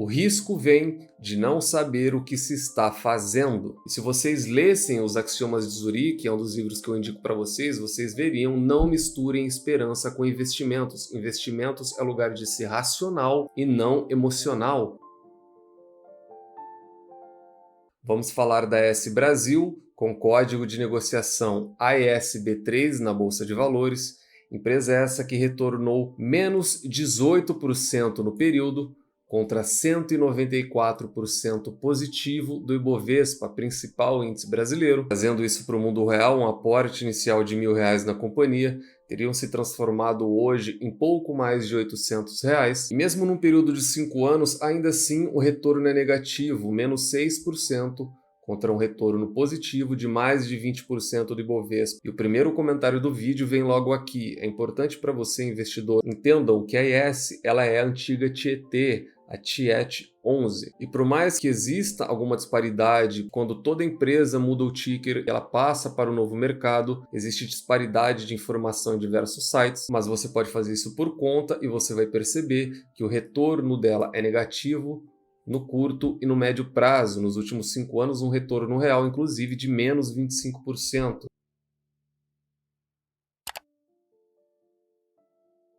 O risco vem de não saber o que se está fazendo. E se vocês lessem os Axiomas de Zurique, é um dos livros que eu indico para vocês, vocês veriam: não misturem esperança com investimentos. Investimentos é lugar de ser racional e não emocional. Vamos falar da AES Brasil, com código de negociação AESB3 na Bolsa de Valores. Empresa essa que retornou menos 18% no período, contra 194% positivo do Ibovespa, principal índice brasileiro. Trazendo isso para o mundo real, um aporte inicial de R$ 1.000 na companhia teriam se transformado hoje em pouco mais de R$ 800. E mesmo num período de 5 anos, ainda assim o retorno é negativo, menos 6%, contra um retorno positivo de mais de 20% do Ibovespa. E o primeiro comentário do vídeo vem logo aqui. É importante para você, investidor, entendam que a AES ela é a antiga Tietê, a Tiet 11. E por mais que exista alguma disparidade, quando toda empresa muda o ticker, ela passa para o novo mercado, existe disparidade de informação em diversos sites, mas você pode fazer isso por conta e você vai perceber que o retorno dela é negativo no curto e no médio prazo. Nos últimos 5 anos, um retorno real, inclusive, de menos 25%.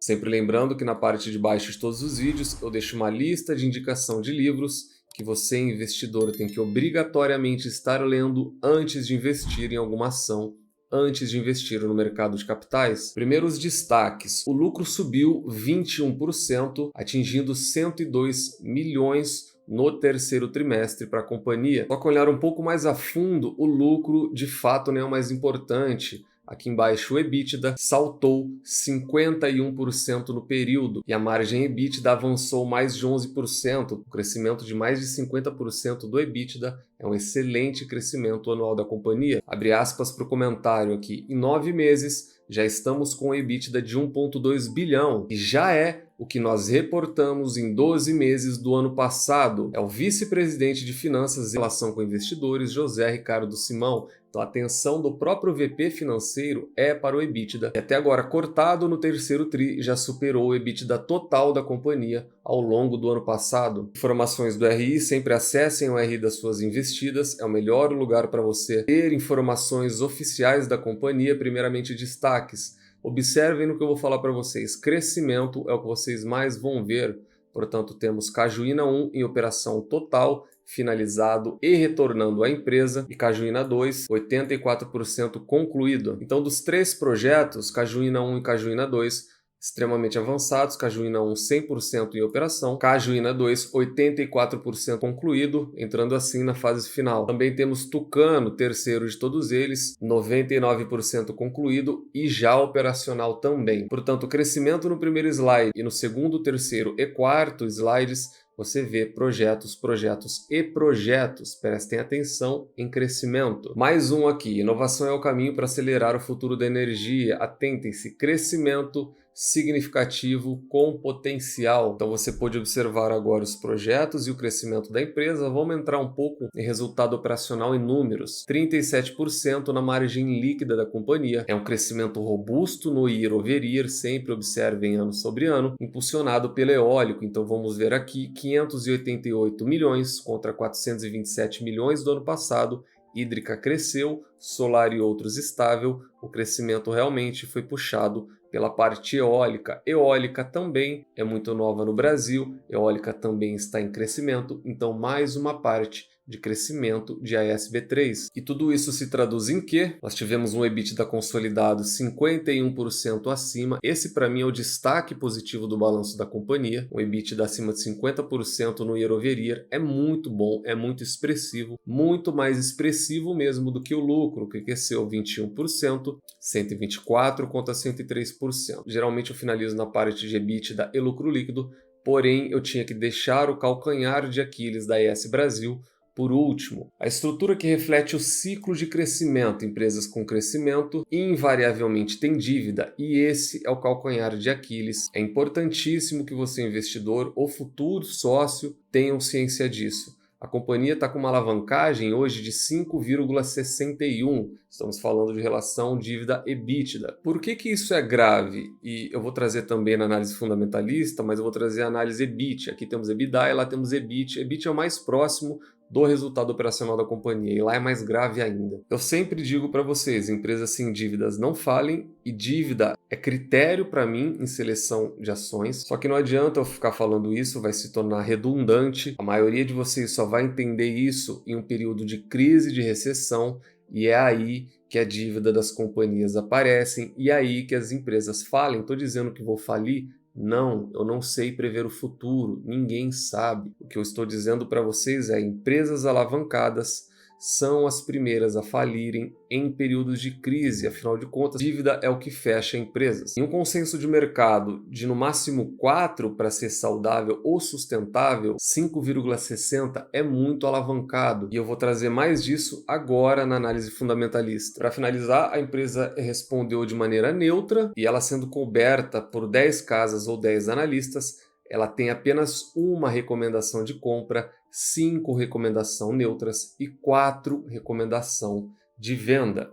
Sempre lembrando que na parte de baixo de todos os vídeos eu deixo uma lista de indicação de livros que você, investidor, tem que obrigatoriamente estar lendo antes de investir em alguma ação, antes de investir no mercado de capitais. Primeiro, os destaques. O lucro subiu 21%, atingindo 102 milhões no terceiro trimestre para a companhia. Só que olhar um pouco mais a fundo, o lucro de fato não é o mais importante. Aqui embaixo, o EBITDA saltou 51% no período e a margem EBITDA avançou mais de 11%. O crescimento de mais de 50% do EBITDA é um excelente crescimento anual da companhia. Abre aspas para o comentário aqui. Em 9 meses, já estamos com o EBITDA de 1,2 bilhão e já é o que nós reportamos em 12 meses do ano passado. É o vice-presidente de Finanças e Relação com Investidores, José Ricardo Simão. Então a atenção do próprio VP financeiro é para o EBITDA, que até agora cortado no terceiro TRI já superou o EBITDA total da companhia ao longo do ano passado. Informações do RI, sempre acessem o RI das suas investidas, é o melhor lugar para você ter informações oficiais da companhia. Primeiramente, destaques. Observem no que eu vou falar para vocês. Crescimento é o que vocês mais vão ver. Portanto, temos Cajuína 1 em operação total, finalizado e retornando à empresa, e Cajuína 2, 84% concluído. Então, dos 3 projetos, Cajuína 1 e Cajuína 2, extremamente avançados. Cajuína 1, 100% em operação. Cajuína 2, 84% concluído, entrando assim na fase final. Também temos Tucano, terceiro de todos eles, 99% concluído e já operacional também. Portanto, crescimento no primeiro slide e no segundo, terceiro e quarto slides, você vê projetos, projetos e projetos. Prestem atenção em crescimento. Mais um aqui. Inovação é o caminho para acelerar o futuro da energia. Atentem-se. Crescimento significativo com potencial. Então você pode observar agora os projetos e o crescimento da empresa. Vamos entrar um pouco em resultado operacional em números. 37% na margem líquida da companhia. É um crescimento robusto no year over year, sempre observem ano sobre ano, impulsionado pelo eólico. Então vamos ver aqui 588 milhões contra 427 milhões do ano passado. Hídrica cresceu, solar e outros estável. O crescimento realmente foi puxado pela parte eólica. Eólica também é muito nova no Brasil, eólica também está em crescimento, então mais uma parte de crescimento de AESB3. E tudo isso se traduz em quê? Nós tivemos um EBITDA consolidado 51% acima. Esse para mim é o destaque positivo do balanço da companhia. Um EBITDA acima de 50% no year over year é muito bom, é muito expressivo, muito mais expressivo mesmo do que o lucro, que cresceu 21%, 124% contra 103%. Geralmente eu finalizo na parte de EBITDA e lucro líquido, porém eu tinha que deixar o calcanhar de Aquiles da AES Brasil por último. A estrutura que reflete o ciclo de crescimento. Empresas com crescimento invariavelmente têm dívida e esse é o calcanhar de Aquiles. É importantíssimo que você, investidor ou futuro sócio, tenham ciência disso. A companhia está com uma alavancagem hoje de 5,61. Estamos falando de relação dívida-EBITDA. Por que isso é grave? E eu vou trazer também na análise fundamentalista, mas eu vou trazer a análise EBIT. Aqui temos EBITDA e lá temos EBIT. EBIT é o mais próximo do resultado operacional da companhia, e lá é mais grave ainda. Eu sempre digo para vocês, empresas sem dívidas não falem, e dívida é critério para mim em seleção de ações, só que não adianta eu ficar falando isso, vai se tornar redundante, a maioria de vocês só vai entender isso em um período de crise, de recessão, e é aí que a dívida das companhias aparecem, e é aí que as empresas falem, estou dizendo que vou falir. Não, eu não sei prever o futuro, ninguém sabe. O que eu estou dizendo para vocês é: empresas alavancadas são as primeiras a falirem em períodos de crise, afinal de contas, dívida é o que fecha empresas. Em um consenso de mercado de no máximo 4 para ser saudável ou sustentável, 5,60 é muito alavancado, e eu vou trazer mais disso agora na análise fundamentalista. Para finalizar, a empresa respondeu de maneira neutra, e ela sendo coberta por 10 casas ou 10 analistas, ela tem apenas uma recomendação de compra, 5 recomendações neutras e 4 recomendação de venda.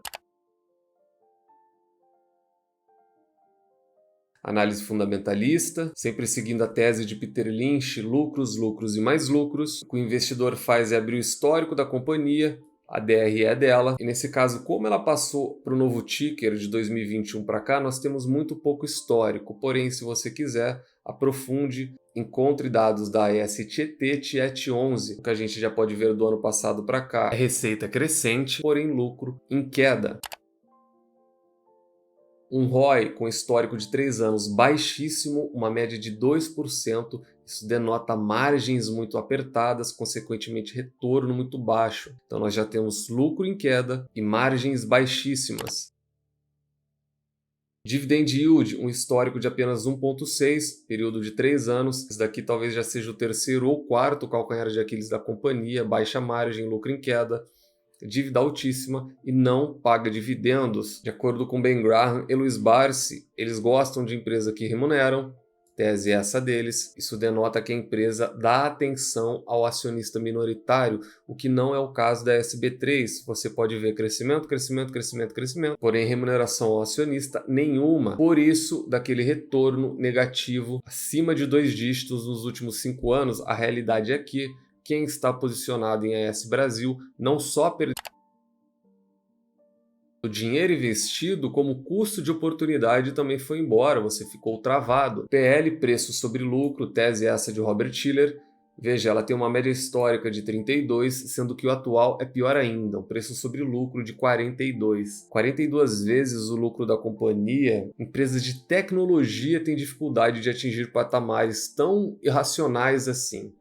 Análise fundamentalista, sempre seguindo a tese de Peter Lynch, lucros, lucros e mais lucros. O que o investidor faz é abrir o histórico da companhia, a DRE é dela, e nesse caso, como ela passou para o novo ticker de 2021 para cá, nós temos muito pouco histórico, porém, se você quiser, aprofunde, encontre dados da ESTT, TIET11, o que a gente já pode ver do ano passado para cá. É receita crescente, porém lucro em queda. Um ROI com histórico de 3 anos baixíssimo, uma média de 2%, isso denota margens muito apertadas, consequentemente retorno muito baixo. Então nós já temos lucro em queda e margens baixíssimas. Dividend Yield, um histórico de apenas 1,6, período de 3 anos. Esse daqui talvez já seja o terceiro ou quarto calcanhar de Aquiles da companhia, baixa margem, lucro em queda. Dívida altíssima e não paga dividendos. De acordo com Ben Graham e Luiz Barsi, eles gostam de empresas que remuneram, tese essa deles. Isso denota que a empresa dá atenção ao acionista minoritário, o que não é o caso da SB3. Você pode ver crescimento, crescimento, crescimento, crescimento, porém remuneração ao acionista nenhuma. Por isso, daquele retorno negativo acima de 2 dígitos nos últimos 5 anos, a realidade é que quem está posicionado em AS Brasil não só perdeu o dinheiro investido, como o custo de oportunidade também foi embora, você ficou travado. PL, preço sobre lucro, tese essa de Robert Shiller. Veja, ela tem uma média histórica de 32, sendo que o atual é pior ainda, um preço sobre lucro de 42. 42 vezes o lucro da companhia. Empresas de tecnologia têm dificuldade de atingir patamares tão irracionais assim.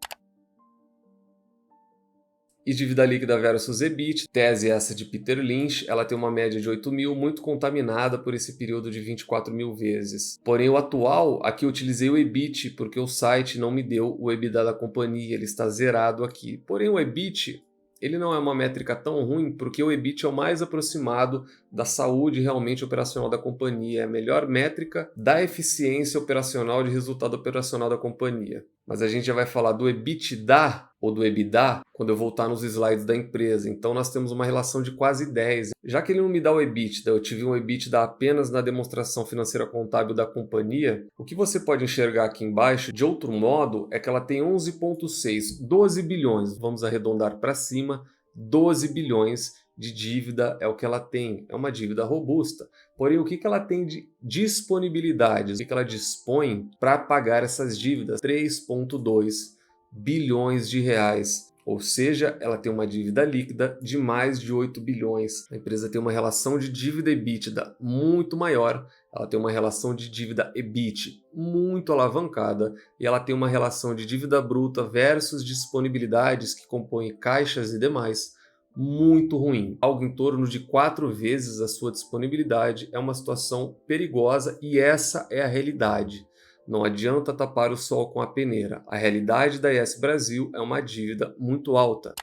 E dívida líquida versus EBIT, tese essa de Peter Lynch, ela tem uma média de 8 mil, muito contaminada por esse período de 24 mil vezes. Porém, o atual, aqui eu utilizei o EBIT, porque o site não me deu o EBITDA da companhia, ele está zerado aqui. Porém, o EBIT, ele não é uma métrica tão ruim, porque o EBIT é o mais aproximado da saúde realmente operacional da companhia, é a melhor métrica da eficiência operacional de resultado operacional da companhia. Mas a gente já vai falar do EBITDA ou do EBITDA quando eu voltar nos slides da empresa. Então nós temos uma relação de quase 10. Já que ele não me dá o EBITDA, eu tive um EBITDA apenas na demonstração financeira contábil da companhia, o que você pode enxergar aqui embaixo, de outro modo, é que ela tem 11,6, 12 bilhões, vamos arredondar para cima, 12 bilhões de dívida é o que ela tem, é uma dívida robusta. Porém, o que ela tem de disponibilidade, o que ela dispõe para pagar essas dívidas? 3,2 bilhões de reais. Ou seja, ela tem uma dívida líquida de mais de 8 bilhões. A empresa tem uma relação de dívida EBITDA muito maior, ela tem uma relação de dívida EBIT muito alavancada e ela tem uma relação de dívida bruta versus disponibilidades que compõem caixas e demais muito ruim. Algo em torno de 4 vezes a sua disponibilidade é uma situação perigosa e essa é a realidade. Não adianta tapar o sol com a peneira. A realidade da ES Brasil é uma dívida muito alta.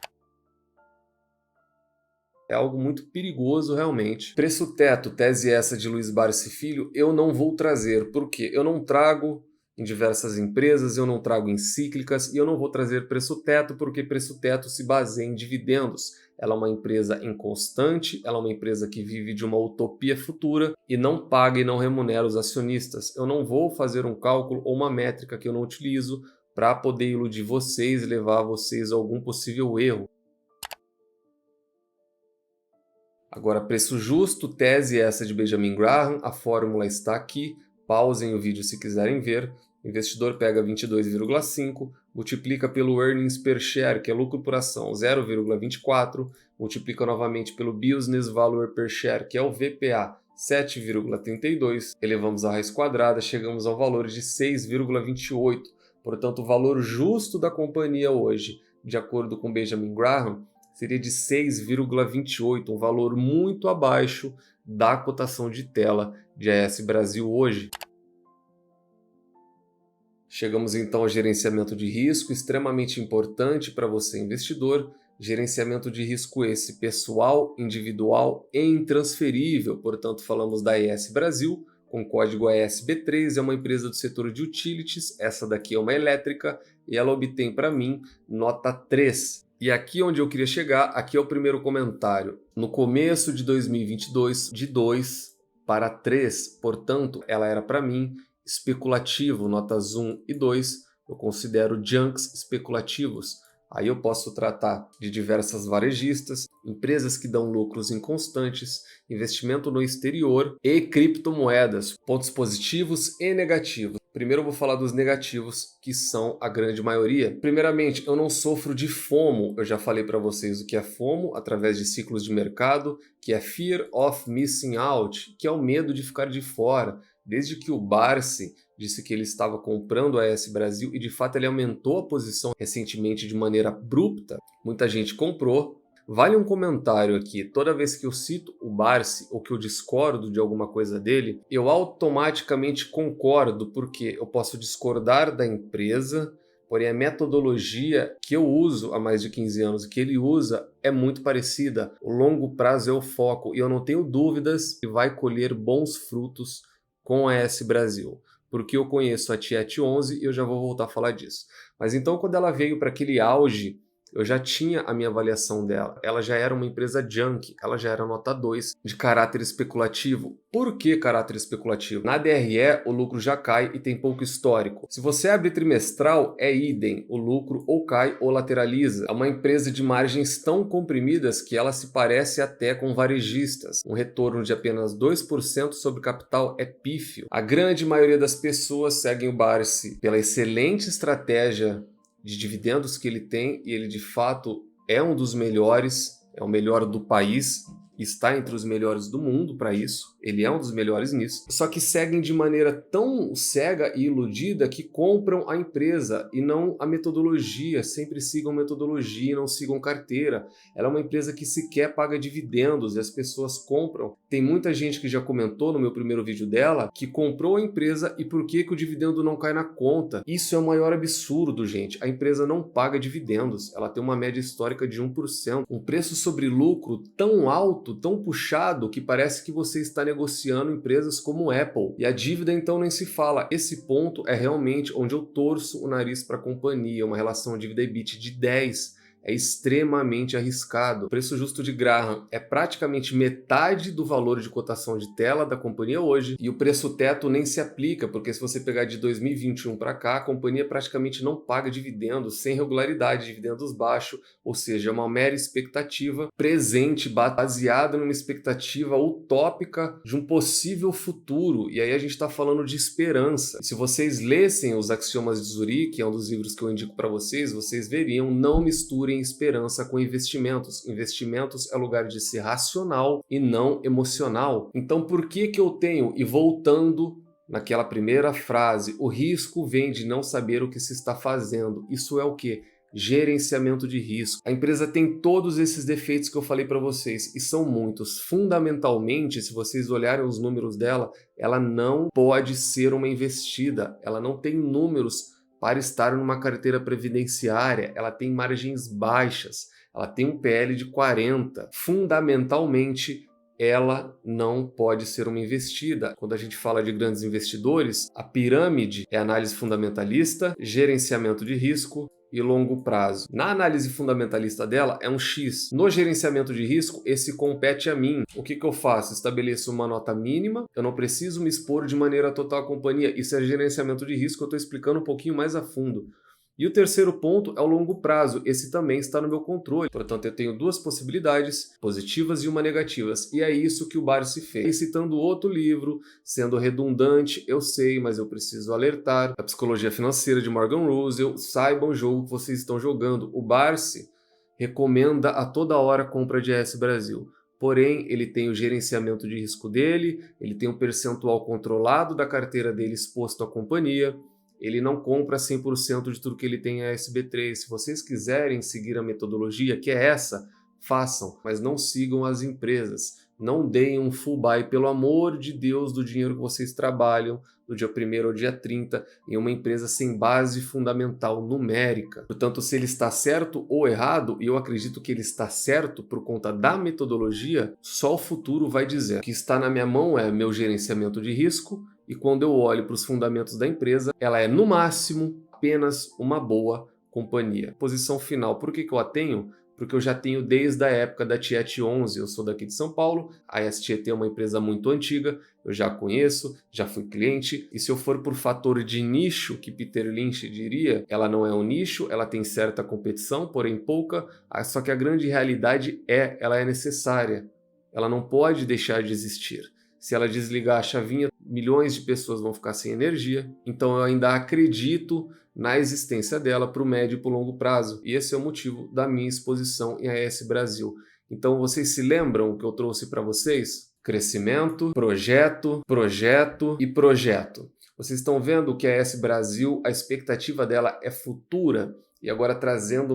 É algo muito perigoso realmente. Preço teto, tese essa de Luiz Barsi Filho, eu não vou trazer. Por quê? Eu não trago em diversas empresas, eu não trago em cíclicas e eu não vou trazer preço teto, porque preço teto se baseia em dividendos. Ela é uma empresa inconstante, ela é uma empresa que vive de uma utopia futura e não paga e não remunera os acionistas. Eu não vou fazer um cálculo ou uma métrica que eu não utilizo para poder iludir vocês e levar vocês a algum possível erro. Agora, preço justo, tese essa de Benjamin Graham, a fórmula está aqui, pausem o vídeo se quiserem ver. O investidor pega 22,5, multiplica pelo earnings per share, que é lucro por ação, 0,24, multiplica novamente pelo business value per share, que é o VPA, 7,32, elevamos a raiz quadrada, chegamos ao valor de 6,28. Portanto, o valor justo da companhia hoje, de acordo com Benjamin Graham, seria de 6,28, um valor muito abaixo da cotação de tela de AES Brasil hoje. Chegamos então ao gerenciamento de risco, extremamente importante para você investidor. Gerenciamento de risco esse pessoal, individual e intransferível. Portanto, falamos da AES Brasil, com código AESB3, é uma empresa do setor de utilities, essa daqui é uma elétrica, e ela obtém para mim nota 3. E aqui onde eu queria chegar, aqui é o primeiro comentário. No começo de 2022, de 2 para 3, portanto, ela era para mim especulativo, notas 1 e 2, eu considero junks especulativos. Aí eu posso tratar de diversas varejistas, empresas que dão lucros inconstantes, investimento no exterior e criptomoedas, pontos positivos e negativos. Primeiro eu vou falar dos negativos, que são a grande maioria. Primeiramente, eu não sofro de FOMO. Eu já falei para vocês o que é FOMO através de ciclos de mercado, que é Fear of Missing Out, que é o medo de ficar de fora. Desde que o Barsi disse que ele estava comprando a AES Brasil e de fato ele aumentou a posição recentemente de maneira abrupta, muita gente comprou. Vale um comentário aqui, toda vez que eu cito o Barsi ou que eu discordo de alguma coisa dele, eu automaticamente concordo, porque eu posso discordar da empresa, porém a metodologia que eu uso há mais de 15 anos e que ele usa é muito parecida. O longo prazo é o foco e eu não tenho dúvidas que vai colher bons frutos com a AES Brasil, porque eu conheço a Tiet 11 e eu já vou voltar a falar disso. Mas então quando ela veio para aquele auge, eu já tinha a minha avaliação dela. Ela já era uma empresa junk, ela já era nota 2, de caráter especulativo. Por que caráter especulativo? Na DRE, o lucro já cai e tem pouco histórico. Se você abre trimestral, é idem. O lucro ou cai ou lateraliza. É uma empresa de margens tão comprimidas que ela se parece até com varejistas. Um retorno de apenas 2% sobre capital é pífio. A grande maioria das pessoas seguem o Barsi pela excelente estratégia de dividendos que ele tem, e ele de fato é um dos melhores, é o melhor do país, está entre os melhores do mundo para isso, ele é um dos melhores nisso, só que seguem de maneira tão cega e iludida que compram a empresa e não a metodologia, sempre sigam metodologia e não sigam carteira. Ela é uma empresa que sequer paga dividendos e as pessoas compram. Tem muita gente que já comentou no meu primeiro vídeo dela que comprou a empresa e por que o dividendo não cai na conta. Isso é o maior absurdo, gente. A empresa não paga dividendos, ela tem uma média histórica de 1%, um preço sobre lucro tão alto, tão puxado, que parece que você está negociando empresas como Apple. E a dívida então nem se fala. Esse ponto é realmente onde eu torço o nariz para a companhia, uma relação dívida-EBIT de 10. É extremamente arriscado. O preço justo de Graham é praticamente metade do valor de cotação de tela da companhia hoje, e o preço teto nem se aplica, porque se você pegar de 2021 para cá, a companhia praticamente não paga dividendos, sem regularidade, dividendos baixos, ou seja, é uma mera expectativa presente, baseada numa expectativa utópica de um possível futuro, e aí a gente está falando de esperança. Se vocês lessem os Axiomas de Zurique, que é um dos livros que eu indico para vocês, vocês veriam, não misturem esperança com investimentos. Investimentos é lugar de ser racional e não emocional. Então por que eu tenho, e voltando naquela primeira frase, o risco vem de não saber o que se está fazendo. Isso é o quê? Gerenciamento de risco. A empresa tem todos esses defeitos que eu falei para vocês, e são muitos. Fundamentalmente, se vocês olharem os números dela, ela não pode ser uma investida, ela não tem números para estar numa carteira previdenciária, ela tem margens baixas, ela tem um PL de 40. Fundamentalmente, ela não pode ser uma investida. Quando a gente fala de grandes investidores, a pirâmide é análise fundamentalista, gerenciamento de risco e longo prazo. Na análise fundamentalista dela é um X. No gerenciamento de risco, esse compete a mim. O que eu faço? Estabeleço uma nota mínima, eu não preciso me expor de maneira total à companhia. Isso é gerenciamento de risco, eu estou explicando um pouquinho mais a fundo. E o terceiro ponto é o longo prazo. Esse também está no meu controle. Portanto, eu tenho duas possibilidades, positivas e uma negativas. E é isso que o Barsi fez. E citando outro livro, sendo redundante, eu sei, mas eu preciso alertar. A Psicologia Financeira de Morgan Housel. Saibam o jogo que vocês estão jogando. O Barsi recomenda a toda hora a compra de AS Brasil. Porém, ele tem o gerenciamento de risco dele, ele tem um percentual controlado da carteira dele exposto à companhia. Ele não compra 100% de tudo que ele tem a SB3. Se vocês quiserem seguir a metodologia, que é essa, façam, mas não sigam as empresas. Não deem um full buy, pelo amor de Deus, do dinheiro que vocês trabalham, do dia 1º ao dia 30, em uma empresa sem base fundamental numérica. Portanto, se ele está certo ou errado, e eu acredito que ele está certo por conta da metodologia, só o futuro vai dizer. O que está na minha mão é meu gerenciamento de risco, e quando eu olho para os fundamentos da empresa, ela é, no máximo, apenas uma boa companhia. Posição final, por que eu a tenho? Porque eu já tenho desde a época da Tiet 11, eu sou daqui de São Paulo, a STT é uma empresa muito antiga, eu já conheço, já fui cliente, e se eu for por fator de nicho, que Peter Lynch diria, ela não é um nicho, ela tem certa competição, porém pouca, só que a grande realidade ela é necessária, ela não pode deixar de existir. Se ela desligar a chavinha, milhões de pessoas vão ficar sem energia. Então eu ainda acredito na existência dela para o médio e para o longo prazo. E esse é o motivo da minha exposição em AS Brasil. Então vocês se lembram que eu trouxe para vocês? Crescimento, projeto, projeto e projeto. Vocês estão vendo que a AS Brasil, a expectativa dela é futura. E agora trazendo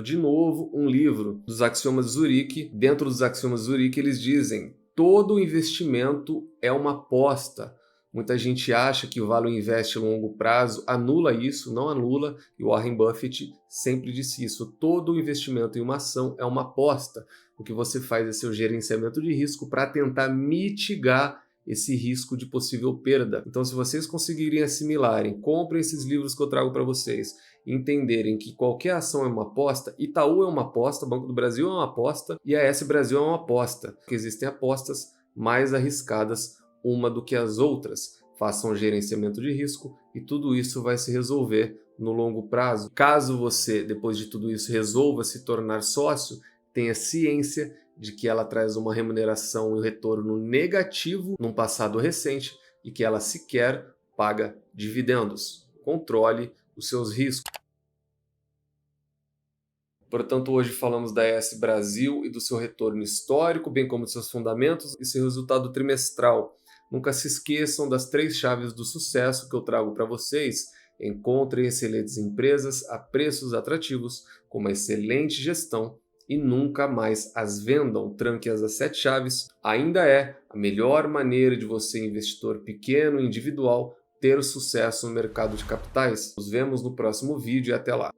de novo um livro dos Axiomas de Zurique. Dentro dos Axiomas de Zurique eles dizem: todo investimento é uma aposta. Muita gente acha que o Value Invest a longo prazo anula isso, não anula, e o Warren Buffett sempre disse isso. Todo investimento em uma ação é uma aposta. O que você faz é seu gerenciamento de risco para tentar mitigar esse risco de possível perda. Então, se vocês conseguirem assimilarem, comprem esses livros que eu trago para vocês, entenderem que qualquer ação é uma aposta, Itaú é uma aposta, Banco do Brasil é uma aposta e a AS Brasil é uma aposta. Porque existem apostas mais arriscadas uma do que as outras. Façam gerenciamento de risco e tudo isso vai se resolver no longo prazo. Caso você, depois de tudo isso, resolva se tornar sócio, tenha ciência de que ela traz uma remuneração e um retorno negativo num passado recente e que ela sequer paga dividendos. Controle os seus riscos. Portanto, hoje falamos da AS Brasil e do seu retorno histórico, bem como dos seus fundamentos e seu resultado trimestral. Nunca se esqueçam das 3 chaves do sucesso que eu trago para vocês. Encontrem excelentes empresas a preços atrativos, com uma excelente gestão e nunca mais as vendam. Tranque-as às 7 chaves. Ainda é a melhor maneira de você, investidor pequeno e individual, ter sucesso no mercado de capitais. Nos vemos no próximo vídeo e até lá.